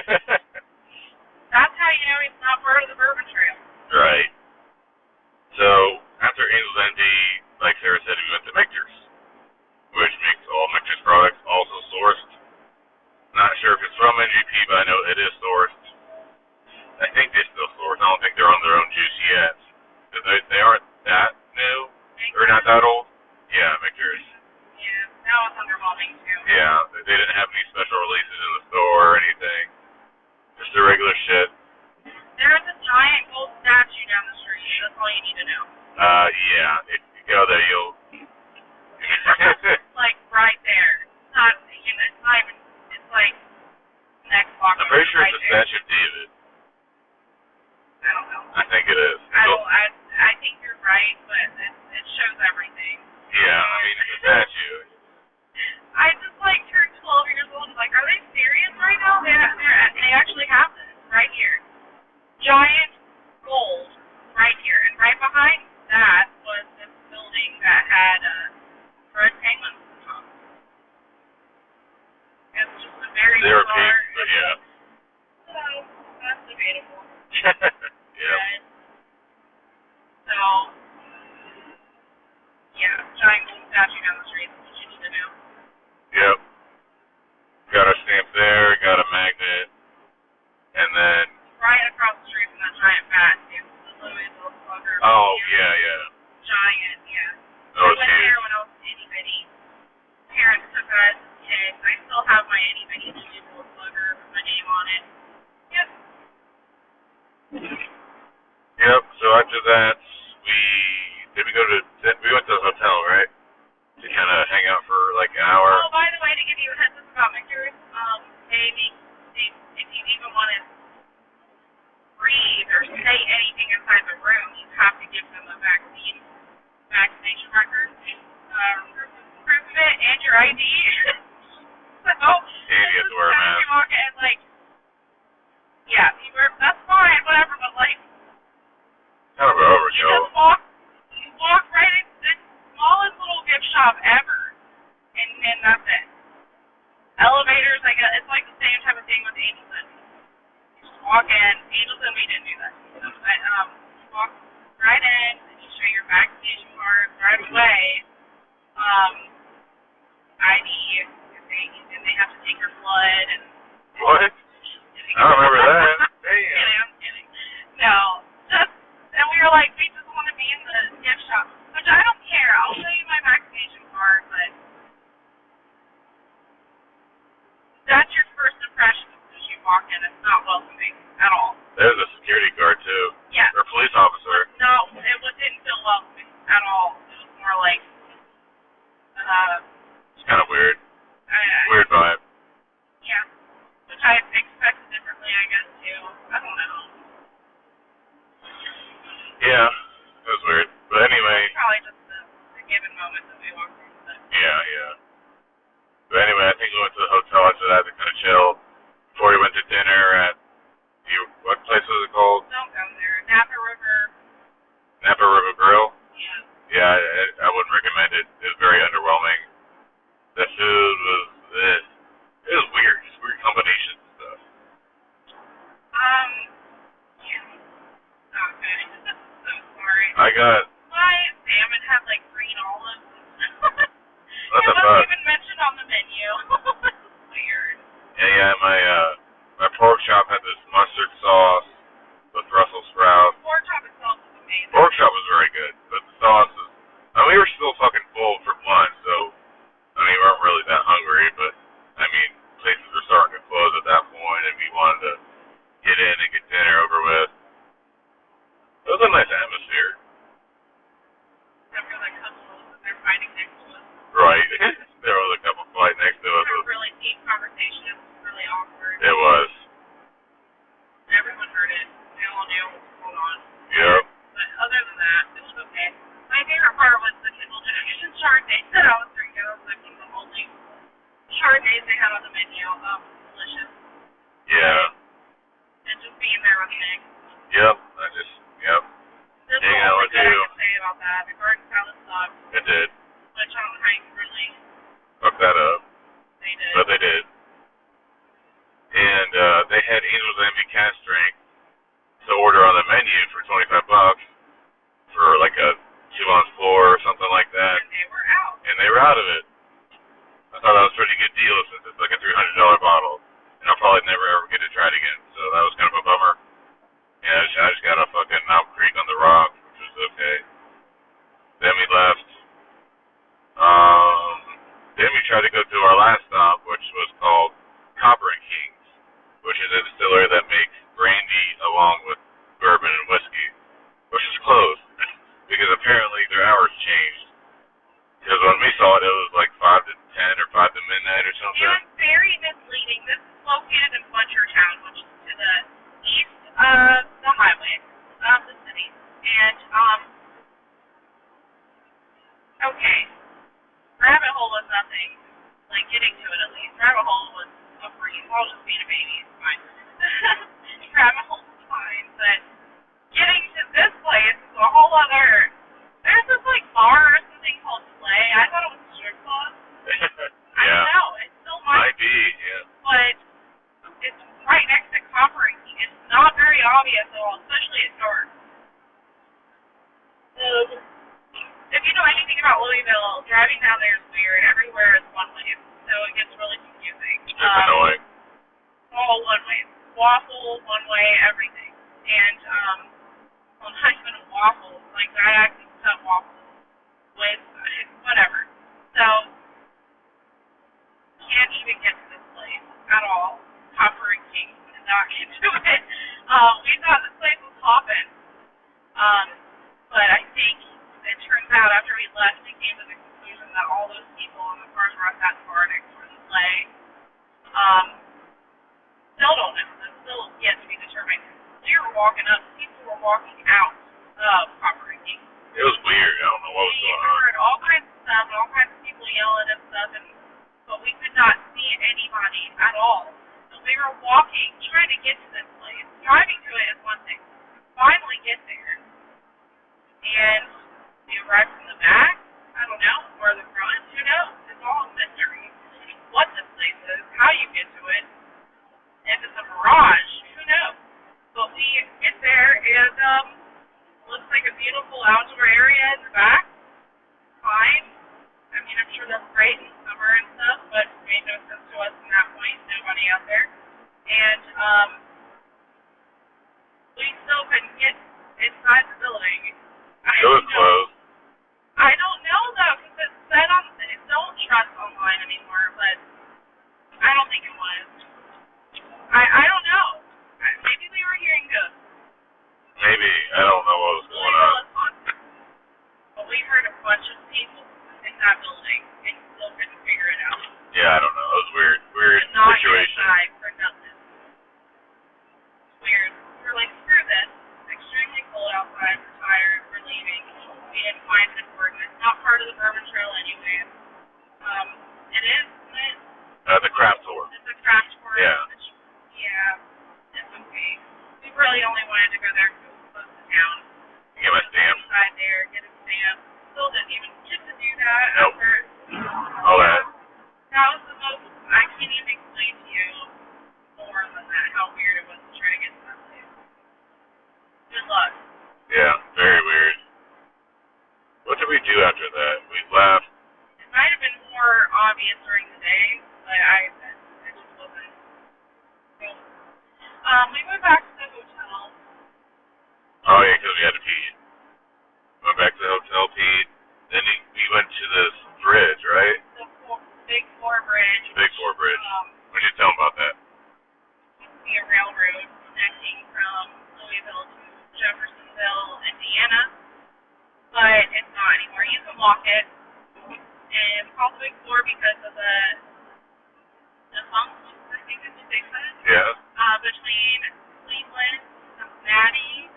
That's how you know he's not part of the Bourbon Trail. Right. So, after Angel's Envy, like Sarah said, we went to Michter's, which makes all Michter's products, also sourced. Not sure if it's from NGP, but I know it is sourced. I think they still source. I don't think they're on their own juice yet. Because they aren't that new, or not that old. Yeah, Michter's. Yeah, that was underwhelming too. Yeah, they didn't have any special releases in the store or anything. Just the regular shit. There's a giant gold statue down the street. That's all you need to know. Yeah. If you go there, you'll... Like, right there. It's not, you know, it's not even, it's like, next block. I'm pretty sure right it's a there. statue of David. I don't know. I giant gold right here, and right behind that was this building that had red penguins at the top. It's just a very They're bizarre. pink, but yeah. So that's debatable. Yeah. But, so yeah, giant gold statue down the street. That's what you need to know. Yep. Got a stamp there, got a magnet, and then... Right across the street from that giant bat is the Louisville Slugger. Oh, yeah. Giant, yeah. That was I went huge. there when I was itty bitty. Parents took us as kids. I still have my itty bitty Louisville Slugger with my name on it. Yep. Yep, so after that, we went to the hotel, right? To kind of hang out for like an hour. Oh, by the way, to give you a heads up about Mictors, if you even want to breathe or say anything inside the room, you have to give them a vaccination record, proof of it, and your ID. So, And you have to wear a mask. You walk in, like, yeah, that's fine, whatever, but like, Kind of an you overkill. just walk right into the smallest little gift shop ever, and then that's it. Elevators, I guess, it's like the same type of thing with Angelson. You just walk in. Angelson, we didn't do that. So, but, you walk right in, and you show your vaccination card right away. ID, and they have to take your blood. And What? I don't remember that. Damn. I'm kidding. No, and we were like, we just want to be in the gift shop, which I don't care. I'll show you my vaccination card, but that's your first impression as you walk in. It's not welcoming at all. There's a security guard, too. Yeah. Or a police officer. No, didn't feel welcoming at all. It was more like, It's kind of weird. Weird vibe. Yeah. Which I expected differently, I guess, too. I don't know. Yeah, it was weird. But anyway. Probably just the given moment that we walked through. But Yeah. But anyway, I think we went to the hotel after that to kind of chill before we went to dinner at what place was it called? don't go there. Napa River. Grill. Yeah. Yeah, I wouldn't recommend it. It was very underwhelming. The food was it was weird, just weird combinations and stuff. Yeah. Okay. So sorry. I got My salmon had like green olives. what the It fuck? wasn't even mentioned on the menu. Weird. Yeah, my pork chop had this mustard sauce with Brussels sprouts. Pork chop itself was amazing. Pork chop was very good, but the sauce was. I mean, we were still fucking full from lunch, so I mean, we weren't really that hungry, but I mean, places were starting to close at that point, and we wanted to get in and get dinner over with. It was a nice atmosphere. After like couples and they're fighting next to us. Right. There was a couple fighting next to us. It was a really deep conversation. It was really awkward. It was. Everyone heard it. They all knew what was going on. Yep. But other than that, it was okay. My favorite part was the Kindle Jackson Chardonnay that I was drinking. It was like one of the only Chardonnays they had on the menu. Delicious. Yeah. And just being there with Nick. Yep. Yep. That's the Hanging out only with thing I you. can say about that. The garden salad sucked, It did. which I don't know how you can really. Fuck that up. They did. But they did. And they had Angel's Envy cast drink to order on the menu for $25 for like a 2-ounce pour or something like that. And they were out. And they were out of it. I thought that was a pretty good deal since it's like a $300 bottle. And I'll probably never ever get to try it again. So that was kind of a bummer. Yeah, I just got a fucking Mount Creek on the rock, which was okay. Then we left. Then we tried to go to our last stop, which was called Copper and Kings, which is a distillery that areas at all, especially at dark. If you know anything about Louisville, driving down there is weird. Everywhere is one way, so it gets really confusing. It's annoying. All one way. Waffle, one way, everything. And, well, not even a waffle. Like, I actually cut waffles with, whatever. So, can't even get to this place at all. Copper and King did not get to it. We thought this place was hopping. But I think it turns out after we left, we came to the conclusion that all those people in the cars were at that bar next to the sleigh. Still don't know. That's still yet to be determined. We were walking up. People were walking out of Copper and King. It was weird. I don't know what was going on. We heard all kinds of stuff and all kinds of people yelling and stuff, but we could not see anybody at all. So we were walking, trying to get to this place. Driving to it is one thing. Finally get there. And we arrived from the back. I don't know. Or the front. Who knows? It's all a mystery. What this place is, how you get to it. If it's a mirage, who knows? But we get there and looks like a beautiful outdoor area in the back. Fine. I mean, I'm sure that's great in summer and stuff, but it made no sense to us at that point. Nobody out there. And we still couldn't get inside the building. It was closed. I don't know though, because it said don't trust online anymore, but I don't think it was. I don't know. Maybe we were hearing ghosts. Maybe. I don't know what was going on. But we heard a bunch of people in that building and still couldn't figure it out. Yeah, I don't know. It was weird. Weird not situation. Inside for nothing. Weird. We were like, screw this. It's extremely cold outside. We're tired. We're leaving. We didn't find it important. It's not part of the Bourbon Trail anyway. It is, isn't it? The craft tour. It's a craft tour. Yeah. Yeah. It's okay. We really only wanted to go there because it was close to town. Get my stamp. Inside there, get a stamp. Still didn't even get to do that. Nope. After, All that. That was the most, I can't even explain to you more than that, how weird it was to try to get to that place. Good luck. Yeah, very weird. What did we do after that? We left. It might have been more obvious during the day, but it just wasn't. So, we went back to the hotel. Oh, yeah, because we had to pee. Went back to the hotel, peed. Then we went to this bridge, right? The Big Four Bridge. Big Four Bridge. What did you tell them about that? Used to be a railroad connecting from Louisville to Jeffersonville, Indiana. But it's not anymore. You can walk it. And it's called the Big Four because of the humps, I think is what they said. Yeah. Between Cleveland, Cincinnati,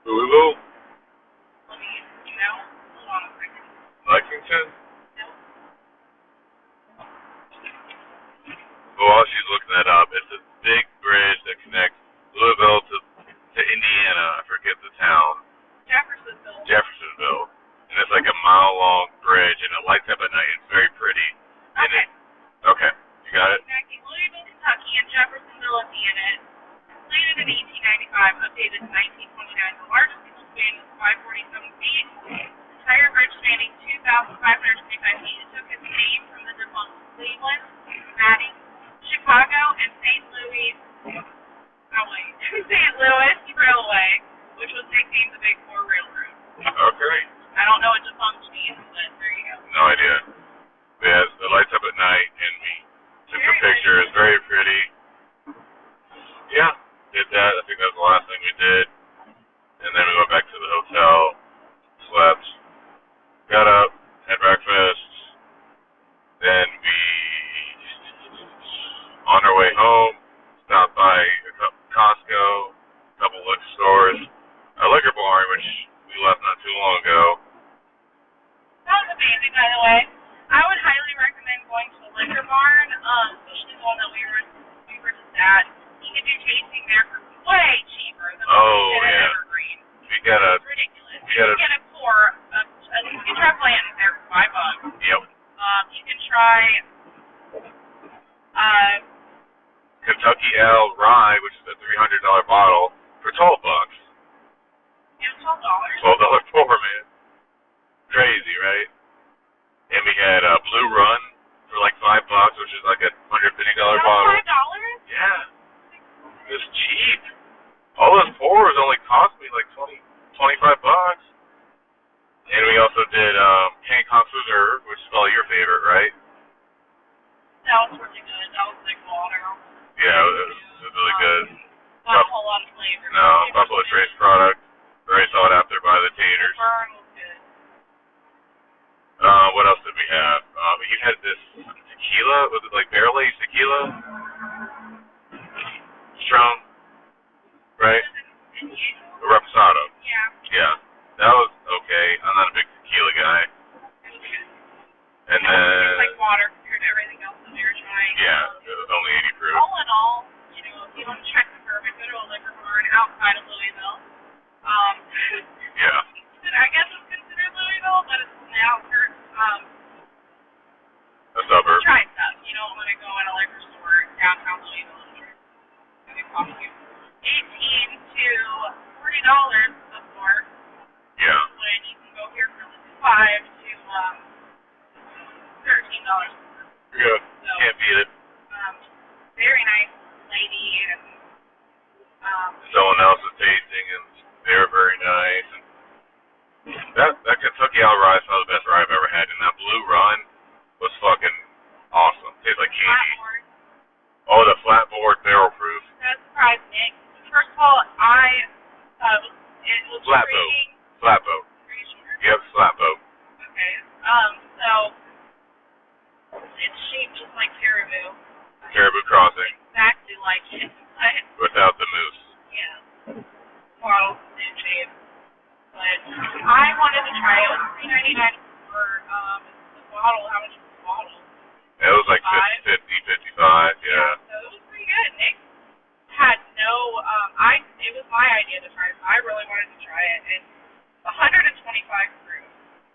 Louisville? let me, hold on a second. Lexington? No. Well, while she's looking that up, it's a big bridge that connects Louisville to Indiana. I forget the town. Jeffersonville. And it's like a mile-long bridge, and it lights up at night. It's very pretty. Okay. Okay. You got it? Connecting Louisville, Kentucky, and Jeffersonville, Indiana. Completed in 1895, updated in 1929. The largest single span is 547 feet. Entire bridge spanning 2,525 feet. It took its name from the defunct Cleveland, Cincinnati, Chicago, and St. Louis Railway, which was nicknamed the Big Four Railroad. Okay. I don't know what defunct means, but there you go. No idea. Yeah, it lights up at night, and we took a picture. It's very pretty. Yeah, did that. I think that was the last thing we did. And then we went back to the hotel, slept, got up, had breakfast. Then we, on our way home, stopped by Costco, a couple liquor stores, a liquor barn, which we left not too long ago. That was amazing, by the way. I would highly recommend going to a liquor barn, especially the one that we were just at. You can do tasting there for way cheaper than what we did at Evergreen. It's ridiculous. You can get a pour of, you can try Blanton's there for $5. Yep. You can try Kentucky Cal Rye, which is a $300 bottle, for $12. It was $12. $12 pour, man. Crazy, right? And we had Blue Run for like $5, which is like a $150 bottle. $5? Yeah, it was cheap. All those pours only cost me like $25. And we also did Handcuffs Reserved, which is probably your favorite, right? That was really good. That was like water. Yeah, it was really good. Not a whole lot of flavor. No, Buffalo Trace product. Very sought after by the taters. The burn was good. What else did we have? You had this tequila. Was it like barrel-aged tequila? Strong, right? Reposado. Yeah. Yeah, that was okay. I'm not a big tequila guy. It was good. And then... It was like water compared to everything else that we were trying. Yeah, it was only 80 proof. All in all, you know, if you want to try some bourbon, go to a liquor barn outside of Louisville. Yeah. I guess it's considered Louisville, but it's on the outskirts. A suburb. Try stuff. You don't want to go in a liquor store downtown Louisville and try. It costs you $18 to $40 a quart. Yeah. When you can go here for $5 to $13. Yeah. So, Can't beat it. very nice lady, and Someone else is tasting, and they're very nice. And that Kentucky Owl Rye is probably the best rye I've ever had, and that Blue Run was fucking awesome. Tastes like candy. flatboard. Oh, the flatboard barrel proof. That surprised me. First of all, I thought it was Flatboat. intriguing. Flatboat. Are you sure? Yep, flatboat. Okay. So it's shaped just like caribou. Caribou Crossing Exactly like it. But without the moose. yeah. Well, same shape. But I wanted to try it. It was $3.99 for the bottle. How much was the bottle? It was like 50, 55, yeah. So it was pretty good. Nick had no. It was my idea to try it. I really wanted to try it. And 125 proof.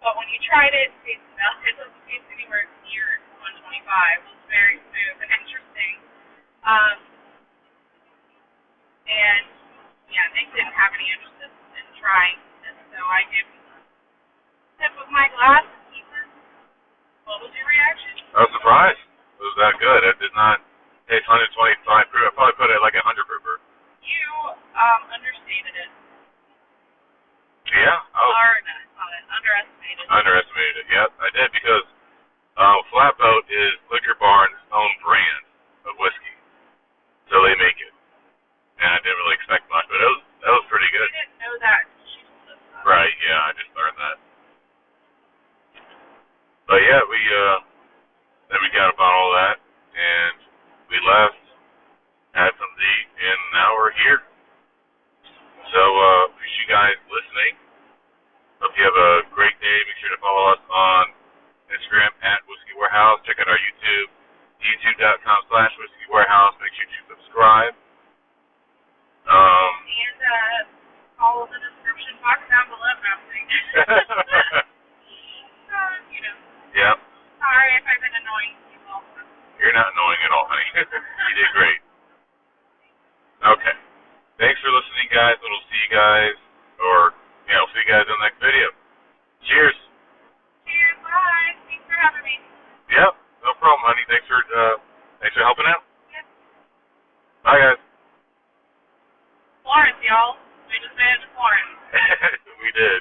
But when you tried it, it doesn't taste anywhere near 125. It was very smooth and interesting. And yeah, Nick didn't have any interest in trying it, so I gave him a sip of my glass. And he said, "What was your reaction?" I was surprised. It was that good. It did not taste 125 proof. I probably put it like 100 proofer. You understated it. Yeah, I was Or not underestimated. underestimated it. Yep, I did because Flatboat is Liquor Barn's own brand of whiskey, so they make it, and I didn't really expect much, but that was pretty good. I didn't know that. She told us that. Right? Yeah, I just learned that. But yeah, then we got a bottle of that, and we left, had some to eat, and now we're here. So appreciate you guys listening. Hope you have a great day. Make sure to follow us on Instagram at Whiskey Warehouse. Check out our YouTube, youtube.com/Whiskey Warehouse. Make sure to subscribe. And follow the description box down below. You know. Yep. Sorry if I've been annoying people. You're not annoying at all, honey. You did great. Okay. Thanks for listening, guys. And we'll see you guys, we'll see you guys in the next video. Cheers. Cheers. Bye. Thanks for having me. Yep. No problem, honey. Thanks for helping out. Yep. Bye, guys. Florence, y'all. We just made it to Florence. We did.